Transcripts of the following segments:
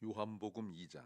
요한복음 2장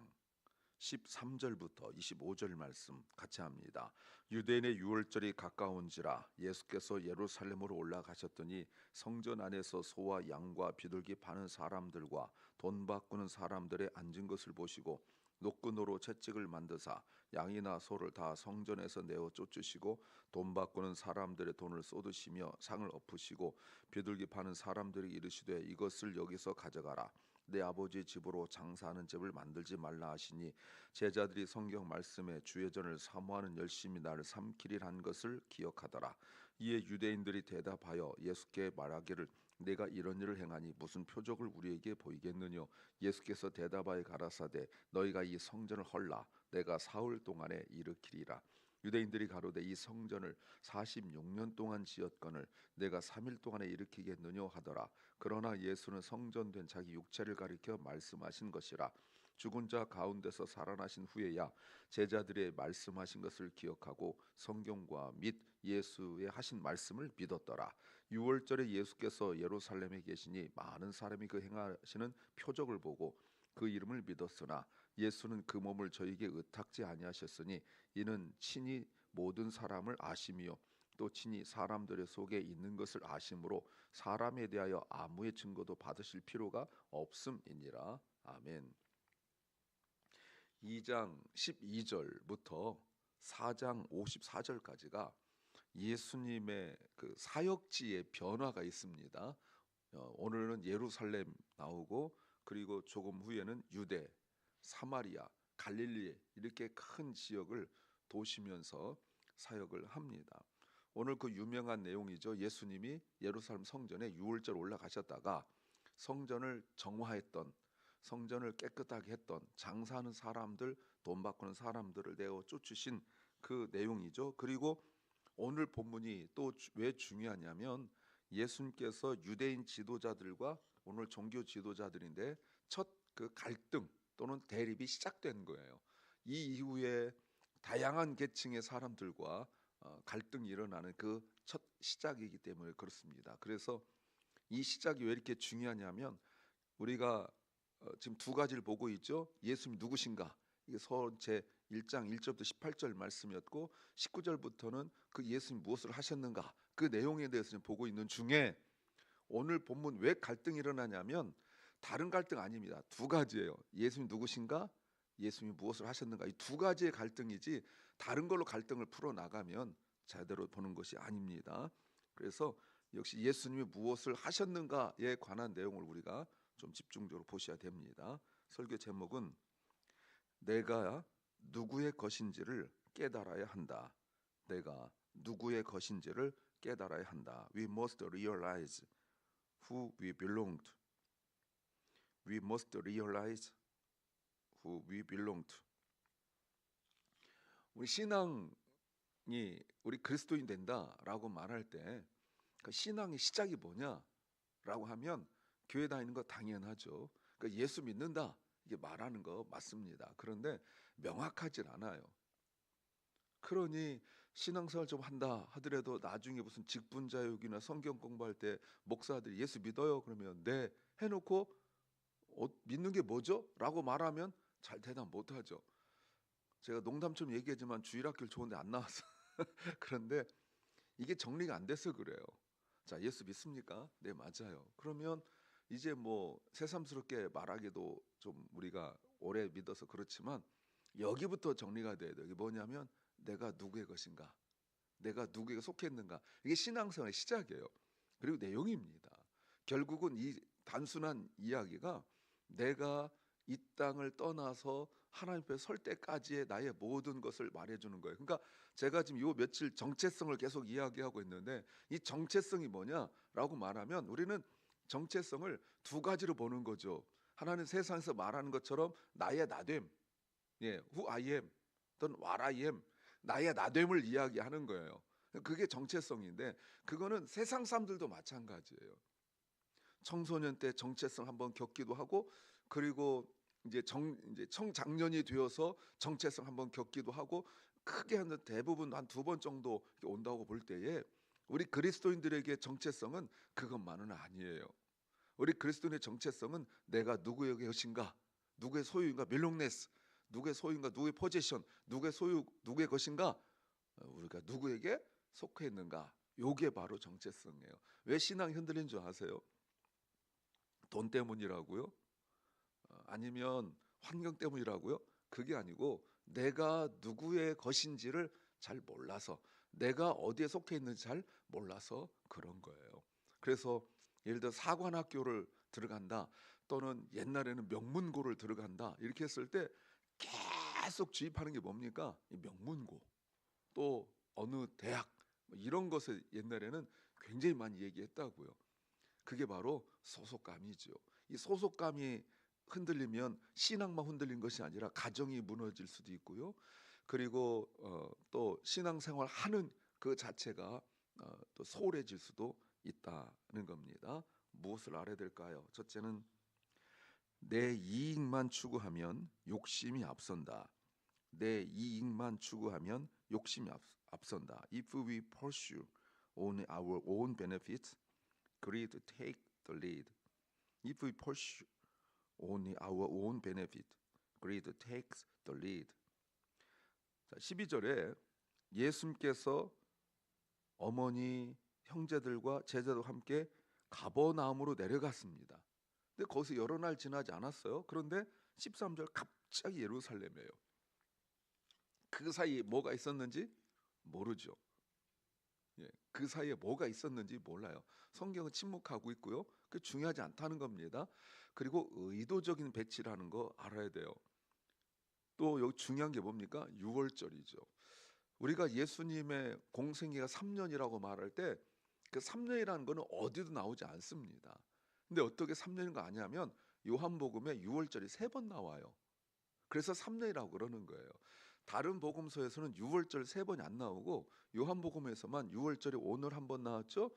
13절부터 25절 말씀 같이 합니다. 유대인의 유월절이 가까운지라 예수께서 예루살렘으로 올라가셨더니 성전 안에서 소와 양과 비둘기 파는 사람들과 돈 바꾸는 사람들의 앉은 것을 보시고 노끈으로 채찍을 만드사 양이나 소를 다 성전에서 내어 쫓으시고 돈 바꾸는 사람들의 돈을 쏟으시며 상을 엎으시고 비둘기 파는 사람들이 이르시되 이것을 여기서 가져가라. 내 아버지 집으로 장사하는 집을 만들지 말라 하시니 제자들이 성경 말씀에 주의 전을 사모하는 열심히 나를 삼키리라 한 것을 기억하더라. 이에 유대인들이 대답하여 예수께 말하기를 내가 이런 일을 행하니 무슨 표적을 우리에게 보이겠느냐. 예수께서 대답하여 가라사대 너희가 이 성전을 헐라 내가 사흘 동안에 일으키리라. 유대인들이 가로되 이 성전을 46년 동안 지었거늘 내가 3일 동안에 일으키겠느냐 하더라. 그러나 예수는 성전된 자기 육체를 가리켜 말씀하신 것이라. 죽은 자 가운데서 살아나신 후에야 제자들의 말씀하신 것을 기억하고 성경과 및 예수의 하신 말씀을 믿었더라. 유월절에 예수께서 예루살렘에 계시니 많은 사람이 그 행하시는 표적을 보고 그 이름을 믿었으나 예수는 그 몸을 저에게 의탁지 아니하셨으니 이는 친히 모든 사람을 아심이요 또 친히 사람들의 속에 있는 것을 아심으로 사람에 대하여 아무의 증거도 받으실 필요가 없음이니라. 아멘. 2장 12절부터 4장 54절까지가 예수님의 그 사역지의 변화가 있습니다. 오늘은 예루살렘 나오고 그리고 조금 후에는 유대, 사마리아, 갈릴리 이렇게 큰 지역을 도시면서 사역을 합니다. 오늘 그 유명한 내용이죠. 예수님이 예루살렘 성전에 유월절 올라가셨다가 성전을 정화했던, 성전을 깨끗하게 했던, 장사하는 사람들, 돈 바꾸는 사람들을 내어 쫓으신 그 내용이죠. 그리고 오늘 본문이 또 왜 중요하냐면 예수님께서 유대인 지도자들과 오늘 종교 지도자들인데 첫 그 갈등 또는 대립이 시작된 거예요. 이 이후에 다양한 계층의 사람들과 갈등이 일어나는 그 첫 시작이기 때문에 그렇습니다. 그래서 이 시작이 왜 이렇게 중요하냐면 우리가 지금 두 가지를 보고 있죠. 예수님 누구신가? 이게 서론 제 1장 1절부터 18절 말씀이었고 19절부터는 그 예수님 무엇을 하셨는가? 그 내용에 대해서 지금 보고 있는 중에 오늘 본문 왜 갈등이 일어나냐면 다른 갈등 아닙니다. 두 가지예요. 예수님 누구신가? 예수님이 무엇을 하셨는가? 이 두 가지의 갈등이지 다른 걸로 갈등을 풀어 나가면 제대로 보는 것이 아닙니다. 그래서 역시 예수님이 무엇을 하셨는가에 관한 내용을 우리가 좀 집중적으로 보셔야 됩니다. 설교 제목은 내가 누구의 것인지를 깨달아야 한다. 내가 누구의 것인지를 깨달아야 한다. We must realize who we belong to. We must realize who we belong to. 우리 신앙이 우리 그리스도인 된다라고 말할 때 그 신앙의 시작이 뭐냐라고 하면 교회 다니는 거 당연하죠. 그러니까 예수 믿는다 이게 말하는 거 맞습니다. 그런데 명확하진 않아요. 그러니 신앙생활 좀 한다 하더라도 나중에 무슨 직분자욕이나 성경 공부할 때 목사들이 예수 믿어요 그러면 네 해놓고 믿는 게 뭐죠? 라고 말하면 잘 대답 못하죠. 제가 농담처럼 얘기하지만 주일학교를 좋은데 안 나와서 그런데 이게 정리가 안 돼서 그래요. 자, 예수 믿습니까? 네, 맞아요. 그러면 이제 뭐 새삼스럽게 말하기도 좀 우리가 오래 믿어서 그렇지만 여기부터 정리가 돼야 돼요. 이게 뭐냐면 내가 누구의 것인가? 내가 누구에게 속했는가? 이게 신앙생활의 시작이에요. 그리고 내용입니다. 결국은 이 단순한 이야기가 내가 이 땅을 떠나서 하나님 앞에 설 때까지의 나의 모든 것을 말해주는 거예요. 그러니까 제가 지금 요 며칠 정체성을 계속 이야기하고 있는데 이 정체성이 뭐냐라고 말하면 우리는 정체성을 두 가지로 보는 거죠. 하나는 세상에서 말하는 것처럼 나의 나됨, 예, who I am 또는 what I am, 나의 나됨을 이야기하는 거예요. 그게 정체성인데 그거는 세상 사람들도 마찬가지예요. 청소년 때 정체성 한번 겪기도 하고 그리고 이제 청장년이 되어서 정체성 한번 겪기도 하고 크게 하는 대부분 한 두 번 정도 온다고 볼 때에 우리 그리스도인들에게 정체성은 그것만은 아니에요. 우리 그리스도인의 정체성은 내가 누구의 것인가? 누구의 소유인가? 멜롱네스. 누구의 소유인가? 누구의 포지션? 누구의 소유? 누구의 것인가? 우리가 누구에게 속해 있는가? 요게 바로 정체성이에요. 왜 신앙이 흔들린 줄 아세요? 돈 때문이라고요? 아니면 환경 때문이라고요? 그게 아니고 내가 누구의 것인지를 잘 몰라서, 내가 어디에 속해 있는지 잘 몰라서 그런 거예요. 그래서 예를 들어 사관학교를 들어간다, 또는 옛날에는 명문고를 들어간다, 이렇게 했을 때 계속 주입하는 게 뭡니까? 이 명문고, 또 어느 대학, 이런 것을 옛날에는 굉장히 많이 얘기했다고요. 그게 바로 소속감이죠. 이 소속감이 흔들리면 신앙만 흔들린 것이 아니라 가정이 무너질 수도 있고요. 그리고 또 신앙생활 하는 그 자체가 또 소홀해질 수도 있다는 겁니다. 무엇을 알아야 될까요? 첫째는 내 이익만 추구하면 욕심이 앞선다. 내 이익만 추구하면 욕심이 앞선다. If we pursue only our own benefits, greed take the lead. If we pursue only our own benefit, greed takes the lead. 자, 12절에 예수님께서 어머니, 형제들과 제자들과 함께 가버나움으로 내려갔습니다. 근데 거기서 여러 날 지나지 않았어요. 그런데 13절 갑자기 예루살렘이에요. 그 사이에 뭐가 있었는지 모르죠. 그 사이에 뭐가 있었는지 몰라요. 성경은 침묵하고 있고요. 그 중요하지 않다는 겁니다. 그리고 의도적인 배치라는 거 알아야 돼요. 또 여기 중요한 게 뭡니까? 유월절이죠. 우리가 예수님의 공생애가 3년이라고 말할 때 그 3년이라는 거는 어디도 나오지 않습니다. 근데 어떻게 3년인 거 아냐면 요한복음에 유월절이 3번 나와요. 그래서 3년이라고 그러는 거예요. 다른 복음서에서는 유월절 3번이 안 나오고 요한복음에서만 유월절이 오늘 한 번 나왔죠.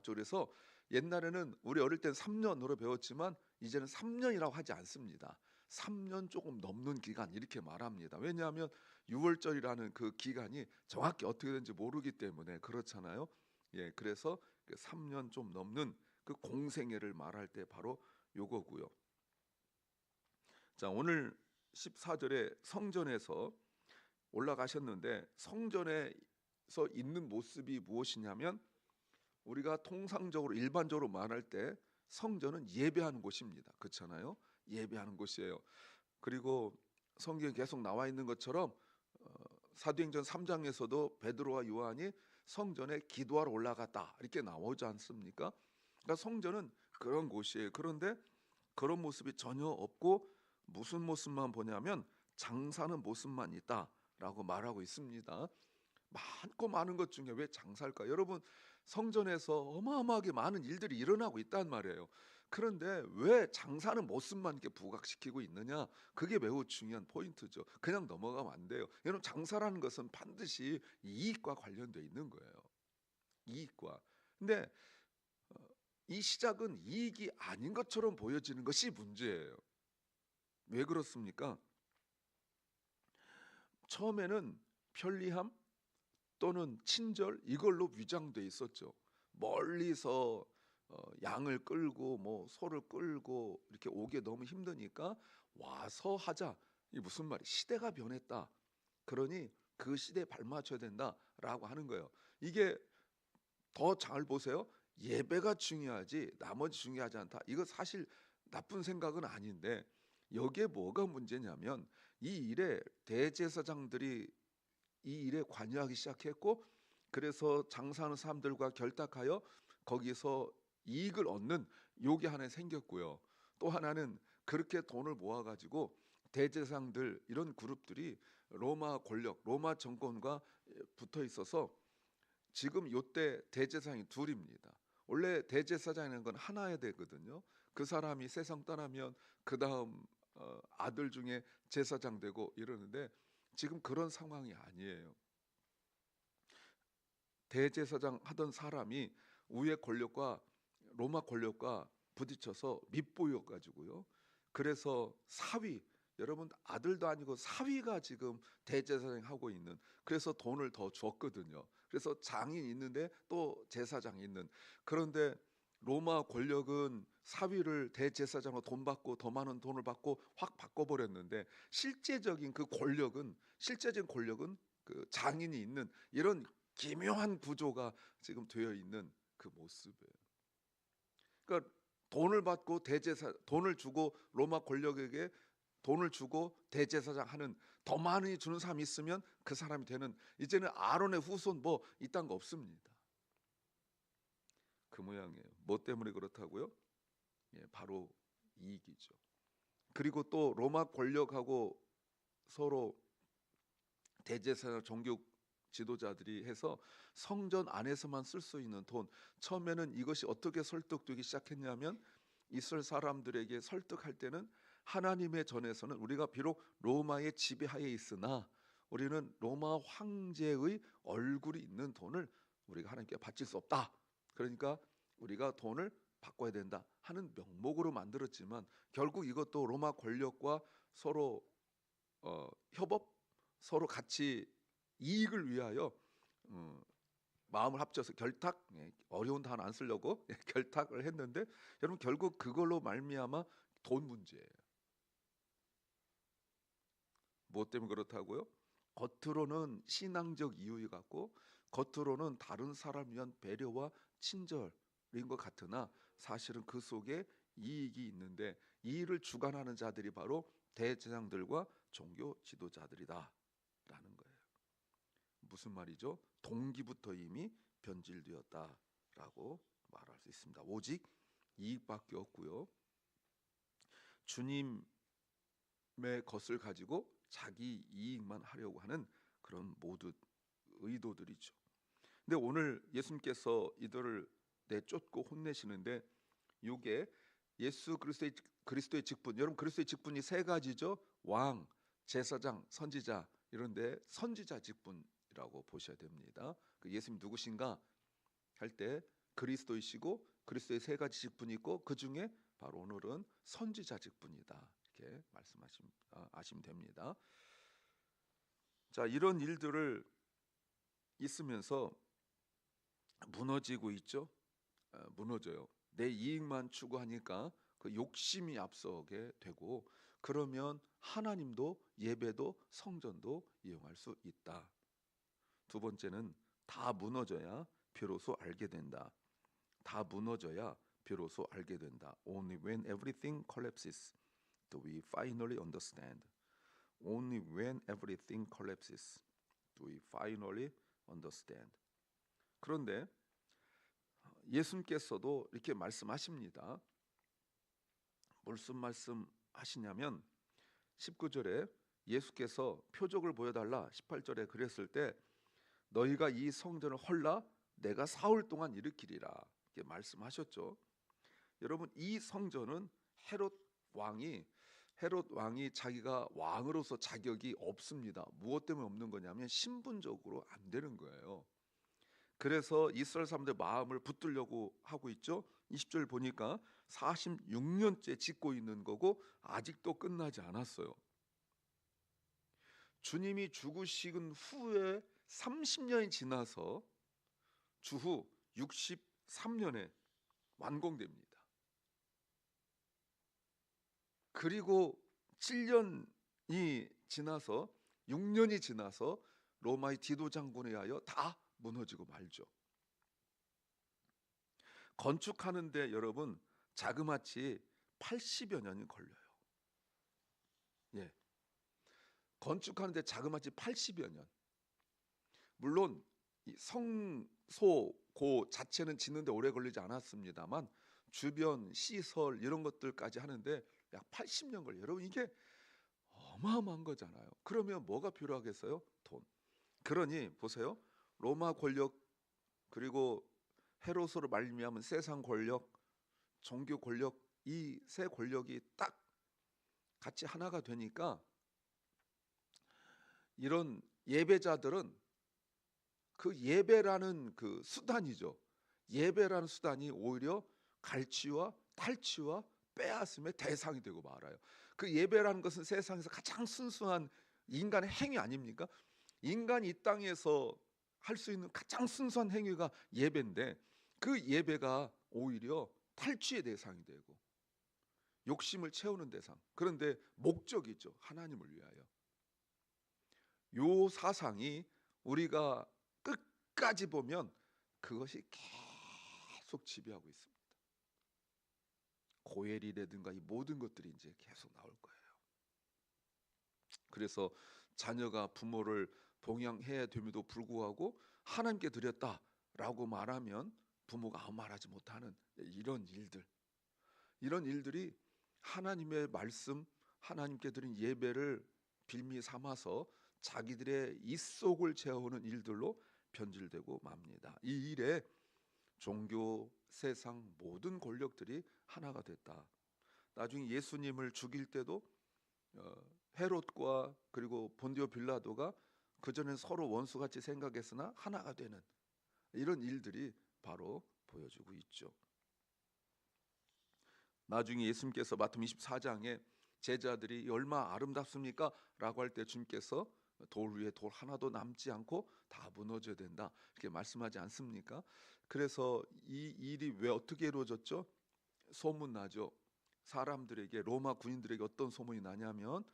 그래서 옛날에는 우리 어릴 땐 3년으로 배웠지만 이제는 3년이라고 하지 않습니다. 3년 조금 넘는 기간 이렇게 말합니다. 왜냐하면 유월절이라는 그 기간이 정확히 어떻게 되는지 모르기 때문에 그렇잖아요. 그래서 3년 좀 넘는 그 공생애를 말할 때 바로 요거고요. 자, 오늘 14절에 성전에서 올라가셨는데 성전에서 있는 모습이 무엇이냐면 우리가 통상적으로 일반적으로 말할 때 성전은 예배하는 곳입니다. 그렇잖아요. 예배하는 곳이에요. 그리고 성경에 계속 나와 있는 것처럼 사도행전 3장에서도 베드로와 요한이 성전에 기도하러 올라갔다 이렇게 나오지 않습니까? 그러니까 성전은 그런 곳이에요. 그런데 그런 모습이 전혀 없고 무슨 모습만 보냐면 장사하는 모습만 있다라고 말하고 있습니다. 많고 많은 것 중에 왜 장사할까? 여러분, 성전에서 어마어마하게 많은 일들이 일어나고 있단 말이에요. 그런데 왜 장사하는 모습만 이렇게 부각시키고 있느냐? 그게 매우 중요한 포인트죠. 그냥 넘어가면 안 돼요. 여러분, 장사라는 것은 반드시 이익과 관련되어 있는 거예요. 이익과. 근데 이 시작은 이익이 아닌 것처럼 보여지는 것이 문제예요. 왜 그렇습니까? 처음에는 편리함 또는 친절 이걸로 위장돼 있었죠. 멀리서 양을 끌고 뭐 소를 끌고 이렇게 오기 너무 힘드니까 와서 하자. 이 무슨 말이? 시대가 변했다. 그러니 그 시대에 발맞춰야 된다라고 하는 거예요. 이게 더 잘 보세요. 예배가 중요하지 나머지 중요하지 않다. 이거 사실 나쁜 생각은 아닌데 여기에 뭐가 문제냐면 이 일에 대제사장들이 이 일에 관여하기 시작했고 그래서 장사하는 사람들과 결탁하여 거기서 이익을 얻는 요게 하나 생겼고요. 또 하나는 그렇게 돈을 모아가지고 대제사장들 이런 그룹들이 로마 권력, 로마 정권과 붙어 있어서 지금 요때 대제사장이 둘입니다. 원래 대제사장이라는 건 하나야 되거든요. 그 사람이 세상 떠나면 그 다음 아들 중에 제사장 되고 이러는데 지금 그런 상황이 아니에요. 대제사장 하던 사람이 위의 권력과 로마 권력과 부딪혀서 밉보여 가지고요. 그래서 사위, 여러분 아들도 아니고 사위가 지금 대제사장 하고 있는, 그래서 돈을 더 줬거든요. 그래서 장인 있는데 또 제사장 있는. 그런데 로마 권력은 사위를 대제사장으로 돈 받고 더 많은 돈을 받고 확 바꿔버렸는데, 실제적인 권력은 그 장인이 있는 이런 기묘한 구조가 지금 되어 있는 그 모습이에요. 그러니까 돈을 주고 로마 권력에게 돈을 주고 대제사장 하는, 더 많이 주는 사람이 있으면 그 사람이 되는, 이제는 아론의 후손 뭐 이딴 거 없습니다. 그 모양이에요. 뭐 때문에 그렇다고요? 예, 바로 이익이죠. 그리고 또 로마 권력하고 서로 대제사장 종교 지도자들이 해서 성전 안에서만 쓸 수 있는 돈, 처음에는 이것이 어떻게 설득되기 시작했냐면, 이스라엘 사람들에게 설득할 때는 하나님의 전에서는 우리가 비록 로마의 지배하에 있으나 우리는 로마 황제의 얼굴이 있는 돈을 우리가 하나님께 바칠 수 없다. 그러니까 우리가 돈을 바꿔야 된다 하는 명목으로 만들었지만, 결국 이것도 로마 권력과 서로 협업, 서로 같이 이익을 위하여 마음을 합쳐서 결탁, 어려운 단어 안 쓰려고 결탁을 했는데, 여러분 결국 그걸로 말미암아 돈 문제예요. 뭐 때문에 그렇다고요? 겉으로는 신앙적 이유 같고 겉으로는 다른 사람 위한 배려와 친절인 것 같으나 사실은 그 속에 이익이 있는데, 이 일을 주관하는 자들이 바로 대제사장들과 종교 지도자들이다 라는 거예요. 무슨 말이죠? 동기부터 이미 변질되었다라고 말할 수 있습니다. 오직 이익밖에 없고요. 주님의 것을 가지고 자기 이익만 하려고 하는 그런 모든 의도들이죠. 근데 오늘 예수님께서 이들을 내쫓고 혼내시는데, 이게 예수 그리스도의 직분, 여러분 그리스도의 직분이 세 가지죠. 왕, 제사장, 선지자. 이런데 선지자 직분이라고 보셔야 됩니다. 그 예수님 누구신가 할 때 그리스도이시고 그리스도의 세 가지 직분이 있고 그 중에 바로 오늘은 선지자 직분이다, 이렇게 아시면 됩니다. 자, 이런 일들을 있으면서 무너지고 있죠. 무너져요. 내 이익만 추구하니까 그 욕심이 앞서게 되고, 그러면 하나님도 예배도 성전도 이용할 수 있다. 두 번째는 다 무너져야 비로소 알게 된다. 다 무너져야 비로소 알게 된다. Only when everything collapses do we finally understand. Only when everything collapses do we finally understand. 그런데 예수님께서도 이렇게 말씀하십니다. 무슨 말씀하시냐면 19절에 예수께서 표적을 보여달라 18절에 그랬을 때, 너희가 이 성전을 헐라 내가 사흘 동안 일으키리라, 이렇게 말씀하셨죠. 여러분, 이 성전은 헤롯 왕이 자기가 왕으로서 자격이 없습니다. 무엇 때문에 없는 거냐면 신분적으로 안 되는 거예요. 그래서 이스라엘 사람들 마음을 붙들려고 하고 있죠. 20절 보니까 46년째 짓고 있는 거고 아직도 끝나지 않았어요. 주님이 죽으신 후에 30년이 지나서 주후 63년에 완공됩니다. 그리고 7년이 지나서 6년이 지나서 로마의 디도 장군에 의하여 다 무너지고 말죠. 건축하는데 여러분 자그마치 80여 년이 걸려요. 예, 건축하는데 자그마치 80여 년. 물론 이 성소고 자체는 짓는데 오래 걸리지 않았습니다만 주변 시설 이런 것들까지 하는데 약 80년 걸려요. 여러분 이게 어마어마한 거잖아요. 그러면 뭐가 필요하겠어요? 돈. 그러니 보세요. 로마 권력 그리고 헤로스로 말미암은 세상 권력, 종교 권력, 이 세 권력이 딱 같이 하나가 되니까 이런 예배자들은 그 예배라는 그 수단이죠. 예배라는 수단이 오히려 갈취와 탈취와 빼앗음의 대상이 되고 말아요. 그 예배라는 것은 세상에서 가장 순수한 인간의 행위 아닙니까? 인간이 이 땅에서 할 수 있는 가장 순수한 행위가 예배인데, 그 예배가 오히려 탈취의 대상이 되고 욕심을 채우는 대상. 그런데 목적이죠. 하나님을 위하여. 요 사상이 우리가 끝까지 보면 그것이 계속 지배하고 있습니다. 고엘이라든가 이 모든 것들이 이제 계속 나올 거예요. 그래서 자녀가 부모를 봉양해야 됨에도 불구하고 하나님께 드렸다라고 말하면 부모가 아무 말하지 못하는 이런 일들이 하나님의 말씀, 하나님께 드린 예배를 빌미 삼아서 자기들의 입속을 채우는 일들로 변질되고 맙니다. 이 일에 종교, 세상 모든 권력들이 하나가 됐다. 나중에 예수님을 죽일 때도 헤롯과 그리고 본디오 빌라도가 그전엔 서로 원수같이 생각했으나 하나가 되는 이런 일들이 바로 보여주고 있죠. 나중에 예수님께서 마태복음 24장에 제자들이 얼마나 아름답습니까? 라고 할 때 주님께서 돌 위에 돌 하나도 남지 않고 다 무너져야 된다 이렇게 말씀하지 않습니까? 그래서 이 일이 왜 어떻게 이루어졌죠? 소문나죠. 사람들에게, 로마 군인들에게 어떤 소문이 나냐면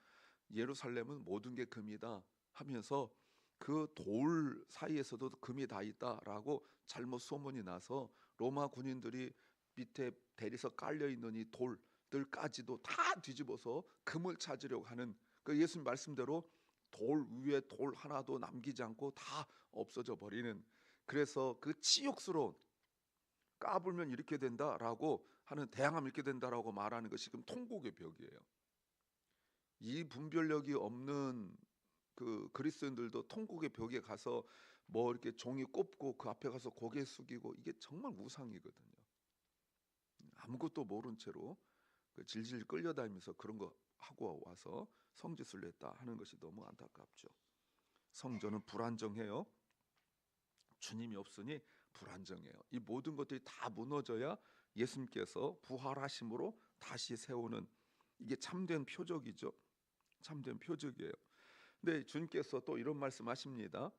예루살렘은 모든 게 금이다 하면서 그 돌 사이에서도 금이 다 있다라고 잘못 소문이 나서 로마 군인들이 밑에 대리석 깔려 있는 이 돌들까지도 다 뒤집어서 금을 찾으려고 하는 그 예수님 말씀대로 돌 위에 돌 하나도 남기지 않고 다 없어져 버리는, 그래서 그 치욕스러운, 까불면 이렇게 된다라고 하는, 대항하면 이렇게 된다라고 말하는 것이 지금 통곡의 벽이에요. 이 분별력이 없는 그 그리스도인들도 통곡의 벽에 가서 뭐 이렇게 종이 꼽고 그 앞에 가서 고개 숙이고, 이게 정말 우상이거든요. 아무것도 모른 채로 질질 끌려다니면서 그런 거 하고 와서 성짓을 냈다 하는 것이 너무 안타깝죠. 성전은 불안정해요. 주님이 없으니 불안정해요. 이 모든 것들이 다 무너져야 예수님께서 부활하심으로 다시 세우는, 이게 참된 표적이죠. 참된 표적이에요. 근데 주님께서 또 이런 말씀하십니다.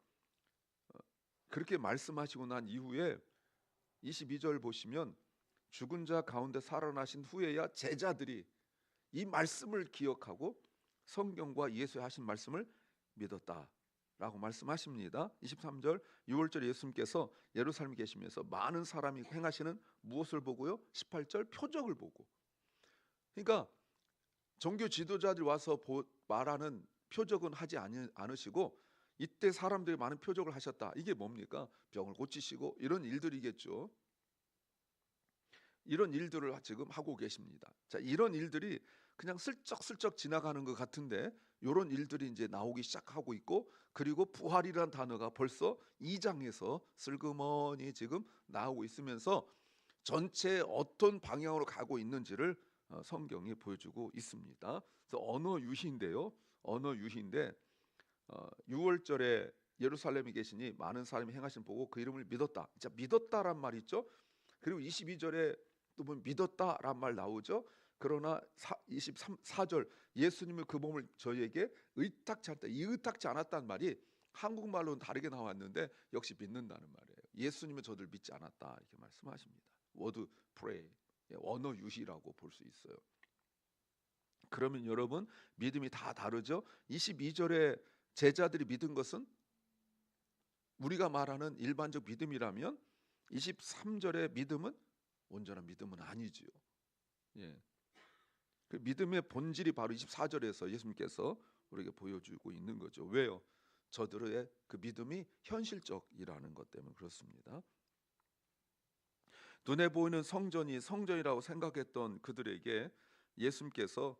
그렇게 말씀하시고 난 이후에 22절 보시면 죽은 자 가운데 살아나신 후에야 제자들이 이 말씀을 기억하고 성경과 예수의 하신 말씀을 믿었다라고 말씀하십니다. 23절 6월절에 예수님께서 예루살렘에 계시면서 많은 사람이 행하시는 무엇을 보고요? 18절 표적을 보고. 그러니까 종교 지도자들이 와서 말하는 표적은 하지 않으시고 이때 사람들이 많은 표적을 하셨다. 이게 뭡니까? 병을 고치시고 이런 일들이겠죠. 이런 일들을 지금 하고 계십니다. 자, 이런 일들이 그냥 슬쩍슬쩍 지나가는 것 같은데 이런 일들이 이제 나오기 시작하고 있고, 그리고 부활이라는 단어가 벌써 2장에서 슬그머니 지금 나오고 있으면서 전체 어떤 방향으로 가고 있는지를 성경이 보여주고 있습니다. 그래서 언어 유희인데요. 언어 유희인데 6월절에 예루살렘에 계시니 많은 사람이 행하신 보고 그 이름을 믿었다. 진짜 믿었다란 말 있죠. 그리고 22절에 또 보면 믿었다란 말 나오죠. 그러나 24절 예수님의 그 몸을 저희에게 의탁치 않다. 이 의탁치 않았다는 말이 한국말로는 다르게 나왔는데 역시 믿는다는 말이에요. 예수님은 저들 믿지 않았다 이렇게 말씀하십니다. 워드 프레이, 언어 유희라고 볼 수 있어요. 그러면 여러분 믿음이 다 다르죠. 22절에 제자들이 믿은 것은 우리가 말하는 일반적 믿음이라면 23절의 믿음은 온전한 믿음은 아니지요. 예. 그 믿음의 본질이 바로 24절에서 예수님께서 우리에게 보여주고 있는 거죠. 왜요? 저들의 그 믿음이 현실적이라는 것 때문에 그렇습니다. 눈에 보이는 성전이 성전이라고 생각했던 그들에게 예수님께서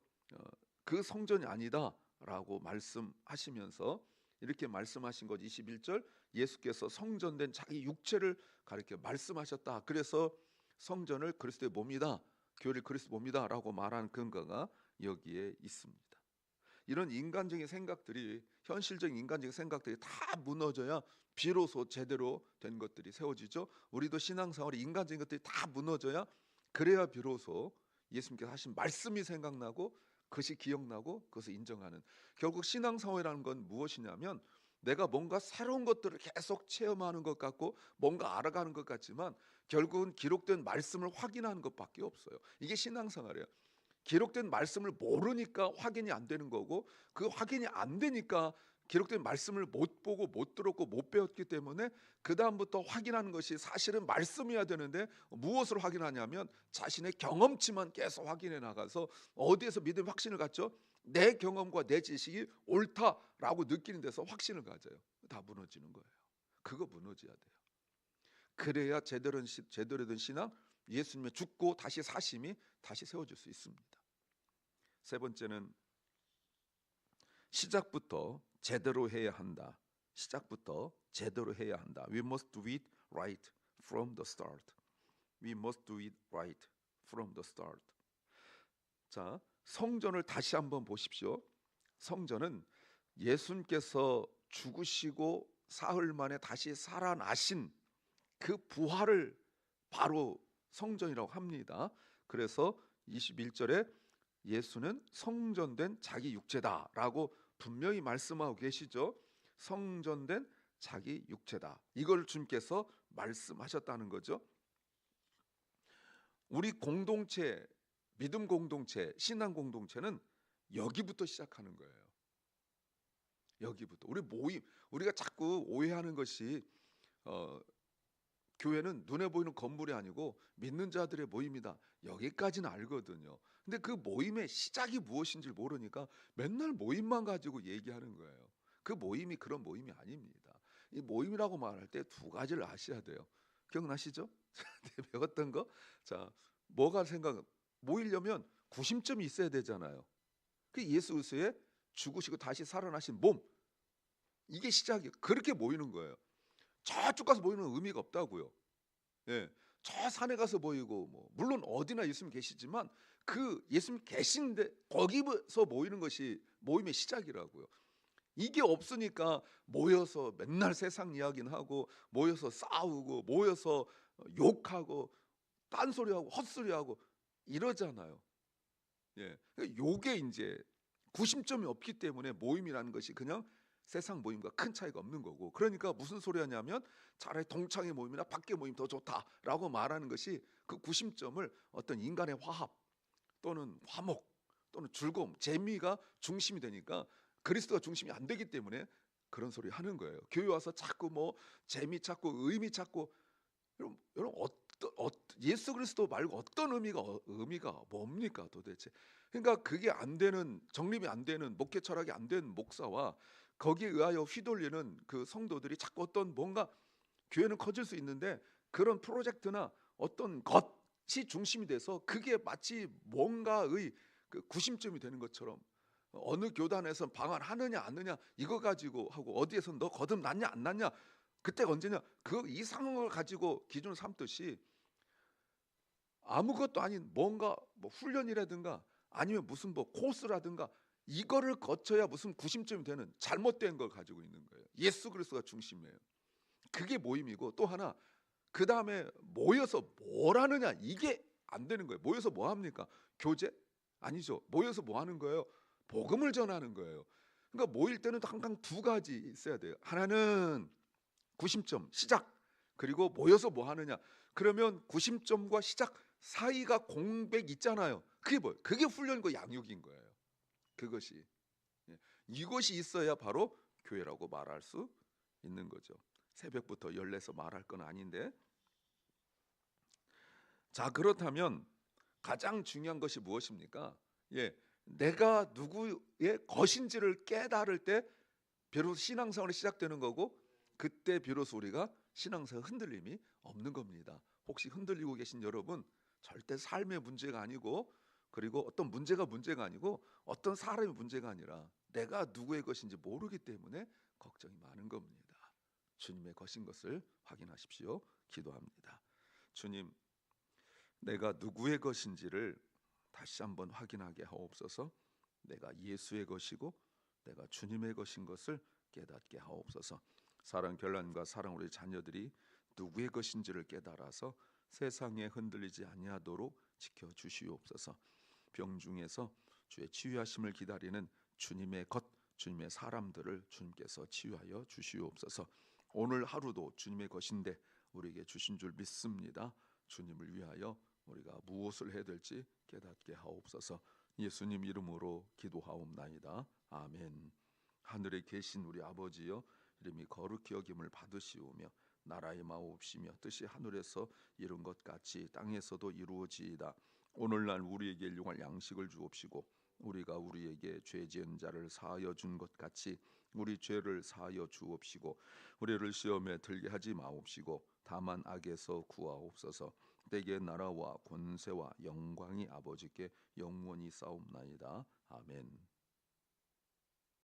그 성전이 아니다라고 말씀하시면서 이렇게 말씀하신 것. 21절 예수께서 성전된 자기 육체를 가리켜 말씀하셨다. 그래서 성전을 그리스도의 몸이다, 교회를 그리스도 몸이다라고 말하는 근거가 여기에 있습니다. 이런 인간적인 생각들이, 현실적인 인간적인 생각들이 다 무너져야 비로소 제대로 된 것들이 세워지죠. 우리도 신앙생활에 인간적인 것들이 다 무너져야, 그래야 비로소 예수님께서 하신 말씀이 생각나고 그것이 기억나고 그것을 인정하는. 결국 신앙생활이라는 건 무엇이냐면 내가 뭔가 새로운 것들을 계속 체험하는 것 같고 뭔가 알아가는 것 같지만 결국은 기록된 말씀을 확인하는 것밖에 없어요. 이게 신앙생활이에요. 기록된 말씀을 모르니까 확인이 안 되는 거고, 그 확인이 안 되니까 기록된 말씀을 못 보고 못 들었고 못 배웠기 때문에 그 다음부터 확인하는 것이 사실은 말씀이어야 되는데 무엇으로 확인하냐면 자신의 경험치만 계속 확인해 나가서 어디에서 믿음 확신을 갖죠? 내 경험과 내 지식이 옳다라고 느끼는 데서 확신을 가져요. 다 무너지는 거예요. 그거 무너져야 돼요. 그래야 제대로 된 신앙, 예수님의 죽고 다시 사심이 다시 세워질 수 있습니다. 세 번째는 시작부터 제대로 해야 한다. 시작부터 제대로 해야 한다. We must do it right from the start. We must do it right from the start. 자, 성전을 다시 한번 보십시오. 성전은 예수님께서 죽으시고 사흘 만에 다시 살아나신 그 부활을 바로 성전이라고 합니다. 그래서 21절에 예수는 성전된 자기 육체다라고 분명히 말씀하고 계시죠. 성전된 자기 육체다. 이걸 주님께서 말씀하셨다는 거죠. 우리 공동체, 믿음 공동체, 신앙 공동체는 여기부터 시작하는 거예요. 여기부터. 우리 모임, 우리가 자꾸 오해하는 것이 교회는 눈에 보이는 건물이 아니고 믿는 자들의 모임이다. 여기까지는 알거든요. 근데 그 모임의 시작이 무엇인지 모르니까 맨날 모임만 가지고 얘기하는 거예요. 그 모임이 그런 모임이 아닙니다. 이 모임이라고 말할 때 두 가지를 아셔야 돼요. 기억나시죠? 배웠던 거? 자, 뭐가 모이려면 구심점이 있어야 되잖아요. 그 예수 그리스도의 죽으시고 다시 살아나신 몸, 이게 시작이에요. 그렇게 모이는 거예요. 저쪽 가서 모이는 의미가 없다고요. 예, 저 산에 가서 모이고 뭐 물론 어디나 예수님 계시지만 그 예수님 계신데 거기서 모이는 것이 모임의 시작이라고요. 이게 없으니까 모여서 맨날 세상 이야기는 하고 모여서 싸우고 모여서 욕하고 딴소리하고 헛소리하고 이러잖아요. 예, 요게 이제 구심점이 없기 때문에 모임이라는 것이 그냥 세상 모임과 큰 차이가 없는 거고, 그러니까 무슨 소리 하냐면 차라리 동창회 모임이나 밖에 모임 더 좋다라고 말하는 것이 그 구심점을 어떤 인간의 화합 또는 화목 또는 즐거움, 재미가 중심이 되니까 그리스도가 중심이 안 되기 때문에 그런 소리 하는 거예요. 교회 와서 자꾸 뭐 재미 찾고 의미 찾고, 여러분 예수 그리스도 말고 어떤 의미가 뭡니까 도대체? 그러니까 그게 안 되는, 정립이 안 되는, 목회 철학이 안 된 목사와 거기에 의하여 휘둘리는 그 성도들이 자꾸 어떤 뭔가, 교회는 커질 수 있는데 그런 프로젝트나 어떤 것이 중심이 돼서 그게 마치 뭔가의 그 구심점이 되는 것처럼, 어느 교단에서 방언하느냐 안 하느냐 이거 가지고 하고, 어디에서 너 거듭 났냐 안 났냐 그때가 언제냐, 그 이상한 걸 가지고 기준을 삼듯이 아무것도 아닌 뭔가 뭐 훈련이라든가 아니면 무슨 뭐 코스라든가 이거를 거쳐야 무슨 구심점이 되는 잘못된 걸 가지고 있는 거예요. 예수 그리스도가 중심이에요. 그게 모임이고, 또 하나 그 다음에 모여서 뭘 하느냐 이게 안 되는 거예요. 모여서 뭐 합니까? 교제? 아니죠. 모여서 뭐 하는 거예요? 복음을 전하는 거예요. 그러니까 모일 때는 항상 두 가지 있어야 돼요. 하나는 구심점, 시작. 그리고 모여서 뭐 하느냐. 그러면 구심점과 시작 사이가 공백 있잖아요. 그게 뭐예요? 그게 훈련과 양육인 거예요. 그것이, 이것이 있어야 바로 교회라고 말할 수 있는 거죠. 새벽부터 열내서 말할 건 아닌데, 자, 그렇다면 가장 중요한 것이 무엇입니까? 내가 누구의 것인지를 깨달을 때 비로소 신앙생활이 시작되는 거고, 그때 비로소 우리가 신앙생활 흔들림이 없는 겁니다. 혹시 흔들리고 계신 여러분, 절대 삶의 문제가 아니고, 그리고 어떤 문제가 아니고 어떤 사람의 문제가 아니라 내가 누구의 것인지 모르기 때문에 걱정이 많은 겁니다. 주님의 것인 것을 확인하십시오. 기도합니다. 주님, 내가 누구의 것인지를 다시 한번 확인하게 하옵소서. 내가 예수의 것이고 내가 주님의 것인 것을 깨닫게 하옵소서. 사랑 결란과 사랑 우리 자녀들이 누구의 것인지를 깨달아서 세상에 흔들리지 아니하도록 지켜 주시옵소서. 병중에서 주의 치유하심을 기다리는 주님의 것, 주님의 사람들을 주님께서 치유하여 주시옵소서. 오늘 하루도 주님의 것인데 우리에게 주신 줄 믿습니다. 주님을 위하여 우리가 무엇을 해야 될지 깨닫게 하옵소서. 예수님 이름으로 기도하옵나이다. 아멘. 하늘에 계신 우리 아버지여, 이름이 거룩히 여김을 받으시오며 나라의 마옵시며 뜻이 하늘에서 이룬 것 같이 땅에서도 이루어지이다. 오늘날 우리에게 일용할 양식을 주옵시고 우리가 우리에게 죄 지은 자를 사하여 준 것 같이 우리 죄를 사하여 주옵시고 우리를 시험에 들게 하지 마옵시고 다만 악에서 구하옵소서. 때의 나라와 권세와 영광이 아버지께 영원히 싸움나이다. 아멘.